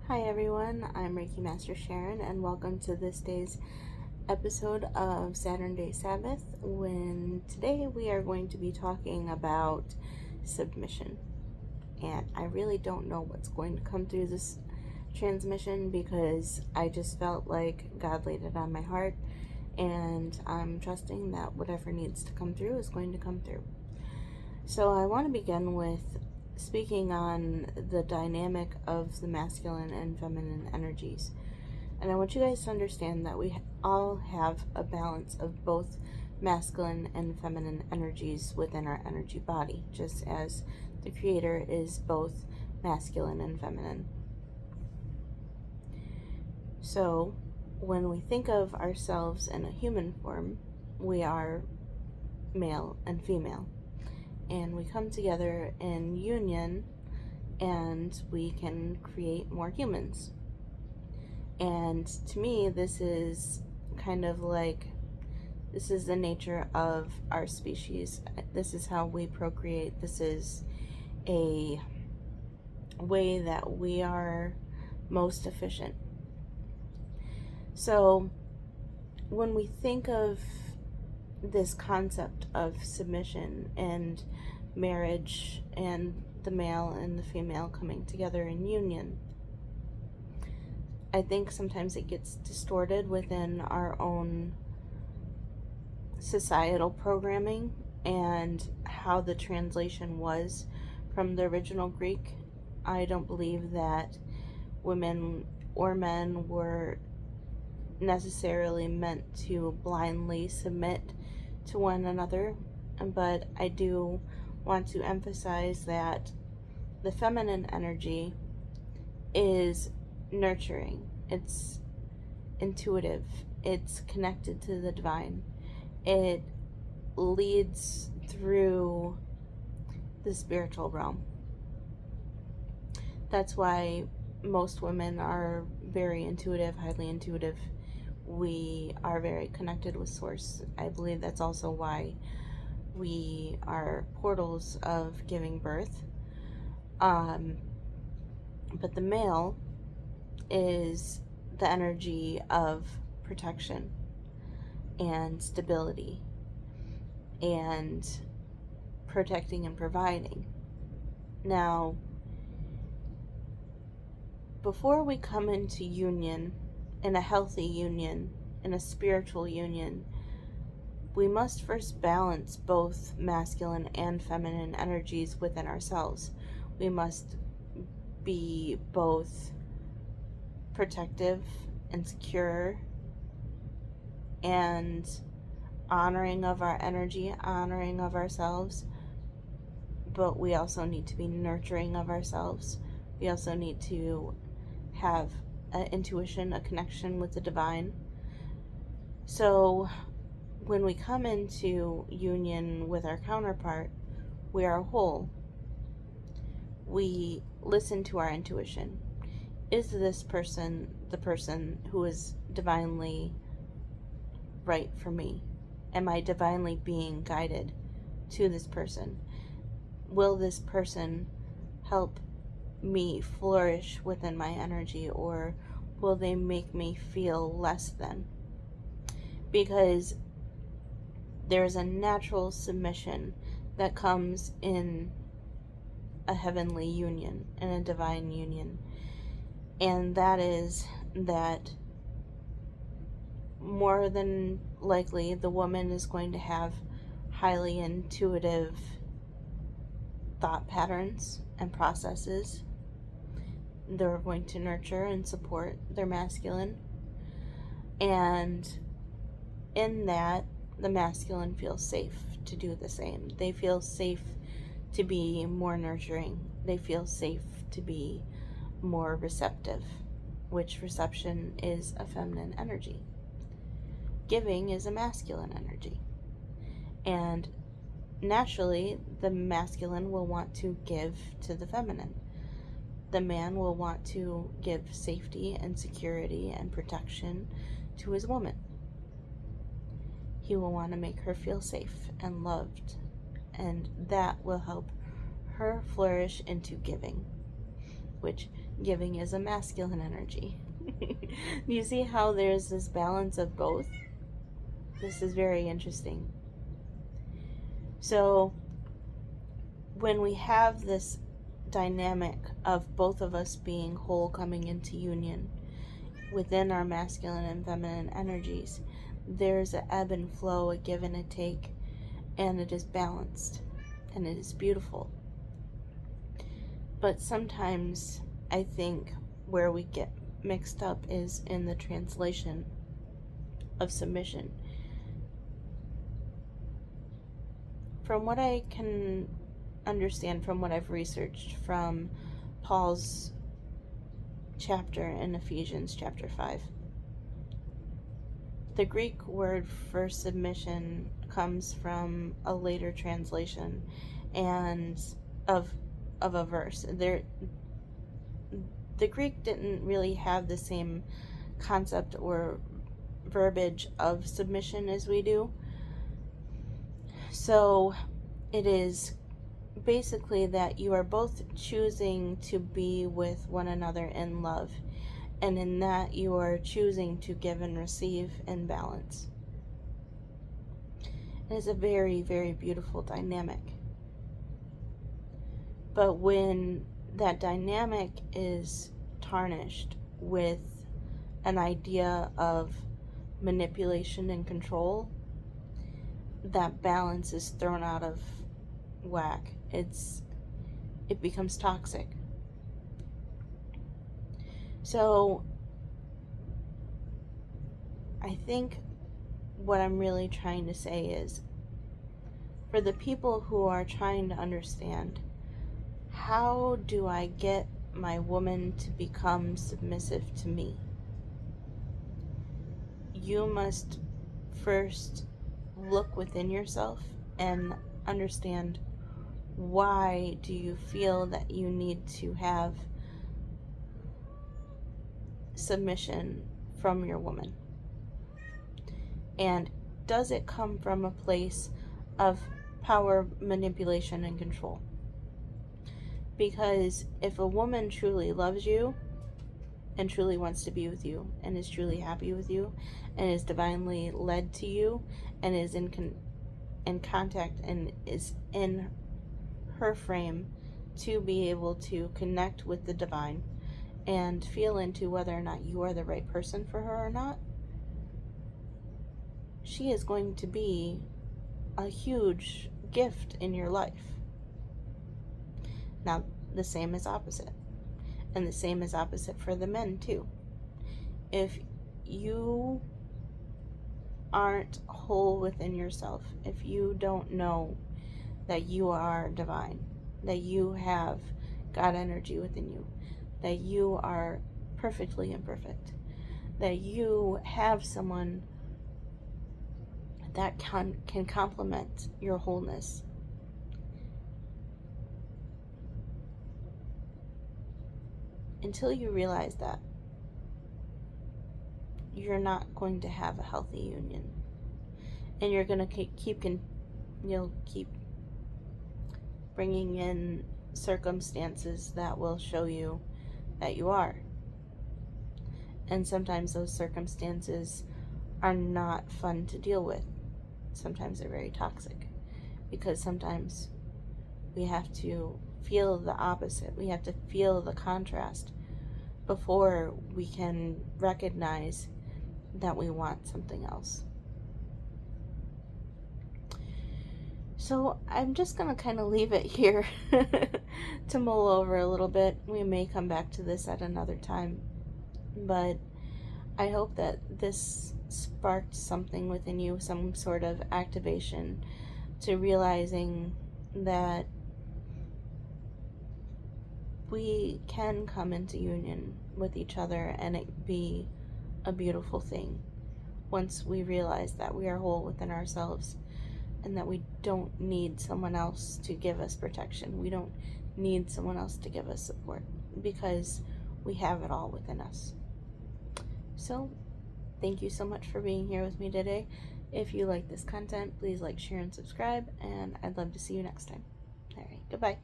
Hi everyone, I'm Reiki Master Sharon, and welcome to this day's episode of Saturn Day Sabbath, when today we are going to be talking about submission. And I really don't know what's going to come through this transmission because I just felt like God laid it on my heart, and I'm trusting that whatever needs to come through is going to come through. So I want to begin with speaking on the dynamic of the masculine and feminine energies. And I want you guys to understand that we all have a balance of both masculine and feminine energies within our energy body, just as the Creator is both masculine and feminine. So when we think of ourselves in a human form, we are male and female. And we come together in union and we can create more humans. And to me, this is kind of like, this is the nature of our species. This is how we procreate. This is a way that we are most efficient. So when we think of this concept of submission and marriage and the male and the female coming together in union, I think sometimes it gets distorted within our own societal programming and how the translation was from the original Greek. I don't believe that women or men were necessarily meant to blindly submit to one another, but I do want to emphasize that the feminine energy is nurturing, it's intuitive, it's connected to the divine, it leads through the spiritual realm. That's why most women are very intuitive, highly intuitive. We are very connected with Source. I believe that's also why we are portals of giving birth. But the male is the energy of protection and stability and protecting and providing. Now, before we come into union, in a healthy union, in a spiritual union, we must first balance both masculine and feminine energies within ourselves. We must be both protective and secure and honoring of our energy, honoring of ourselves, but we also need to be nurturing of ourselves. We also need to have an intuition, a connection with the divine. So when we come into union with our counterpart, we are whole. We listen to our intuition. Is this person the person who is divinely right for me? Am I divinely being guided to this person? Will this person help me flourish within my energy, or will they make me feel less than? Because there's a natural submission that comes in a heavenly union, in a divine union, and that is that more than likely the woman is going to have highly intuitive thought patterns and processes. They're going to nurture and support their masculine, and in that, the masculine feels safe to do the same. They feel safe to be more nurturing. They feel safe to be more receptive, which reception is a feminine energy. Giving is a masculine energy. And naturally, the masculine will want to give to the feminine. The man will want to give safety and security and protection to his woman. He will want to make her feel safe and loved, and that will help her flourish into giving, which Giving is a masculine energy. Do you see how there's this balance of both? This is very interesting. So when we have this dynamic of both of us being whole, coming into union within our masculine and feminine energies, there's an ebb and flow, a give and a take, and it is balanced and it is beautiful. But sometimes I think where we get mixed up is in the translation of submission. From what I can understand, from what I've researched from Paul's chapter in Ephesians chapter 5, the Greek word for submission comes from a later translation and of a verse. The Greek didn't really have the same concept or verbiage of submission as we do. So it is basically that you are both choosing to be with one another in love, and in that you are choosing to give and receive in balance. It is a very, very beautiful dynamic. But when that dynamic is tarnished with an idea of manipulation and control, that balance is thrown out of whack. It becomes toxic. So I think what I'm really trying to say is, for the people who are trying to understand, how do I get my woman to become submissive to me? You must first look within yourself and understand, why do you feel that you need to have submission from your woman? And does it come from a place of power, manipulation, and control? Because if a woman truly loves you and truly wants to be with you and is truly happy with you and is divinely led to you and is in contact and is in her frame to be able to connect with the divine and feel into whether or not you are the right person for her or not, she is going to be a huge gift in your life. Now, the same is opposite. And the same is opposite for the men, too. If you aren't whole within yourself, if you don't know that you are divine, that you have God energy within you, that you are perfectly imperfect, that you have someone that can complement your wholeness, until you realize that, you're not going to have a healthy union. And you're going to you'll keep bringing in circumstances that will show you that you are. And sometimes those circumstances are not fun to deal with. Sometimes they're very toxic, because sometimes we have to feel the opposite. We have to feel the contrast before we can recognize that we want something else. So I'm just going to kind of leave it here to mull over a little bit. We may come back to this at another time, but I hope that this sparked something within you, some sort of activation to realizing that we can come into union with each other and it be a beautiful thing once we realize that we are whole within ourselves and that we don't need someone else to give us protection. We don't need someone else to give us support, because we have it all within us. So, thank you so much for being here with me today. If you like this content, please like, share, and subscribe, and I'd love to see you next time. Alright, goodbye.